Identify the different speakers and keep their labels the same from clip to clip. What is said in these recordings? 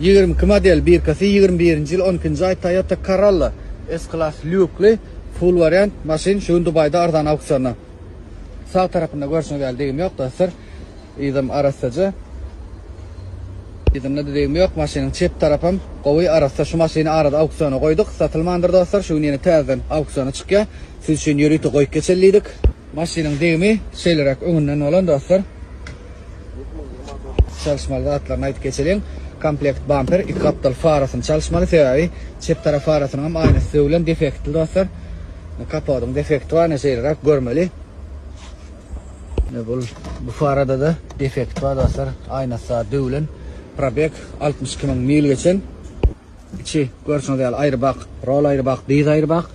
Speaker 1: 22 model 21 yıl 12. ay Toyota Corolla S-Class Luke'li full variant maşin şu Dubay'da ardan auksyonda. Sağ tarafında görüşüne geldiğim yok dostlar. İdim arasacı. İdim ne dediğim yok. Maşinin çep tarafım koyu arasa şu maşini arada auksyona koyduk. Satılmandır dostlar. Şu yeni tezden auksyona çıkıyor. Siz için yürüyüp koyup geçerliydik. Maşinin deyimi şeylerek önünden olan dostlar. Çalışmalı atlarına ait geçelim. Komplekt bumper, iki kaptal farasını çalışmalı sebebi çep taraf farasının hem aynı sığılan defektli dostlar. Kapağının defekti var ne şeyler görmeli. Bu farada da defekt var dostlar. Aynası dövülen. Probek 62.000 mil geçen. İçi görüşünüz değil ayrı bak, rol ayrı bak, diz ayrı bak,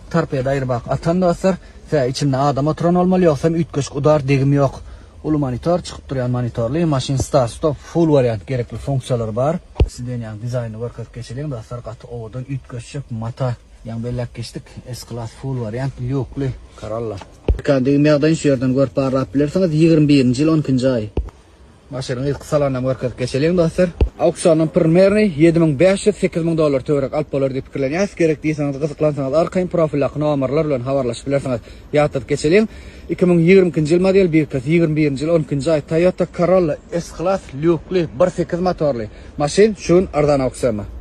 Speaker 1: tarpaya ayrı bak. Atan dostlar. Ve içinde adam oturan olmalı yoksa ütköşk udar degim yok. Ulu monitor çıkıp duran monitorlu. Maşin start stop full variant gerekli fonksiyaları var. Sizden yani dizaynı workout geçelim dostlar. Katı ovadan ütköşk mata. Yani bellek geçtik. S-Class full variant Luke'li Corolla. Kandigim yağdan şu yerden görüp bağırıp bilirsiniz 21. yıl 12. ay. Maşının ilk salondan workout geçelim dostlar. Auksyonun primerini 7.500-8.000 dolar tövrek alıp bolar dep pikirlenýär. Gerek diýseniz gyzyklansaňyz arkaň profilak nomerler bilen habarlaşyp bilersiňiz. Ýatyp geçelim. 2020 yıl model 21 yıl 12. ay Toyota Corolla S-Class Luke'li 1.8 motorly maşin şuň ardan auksyonda.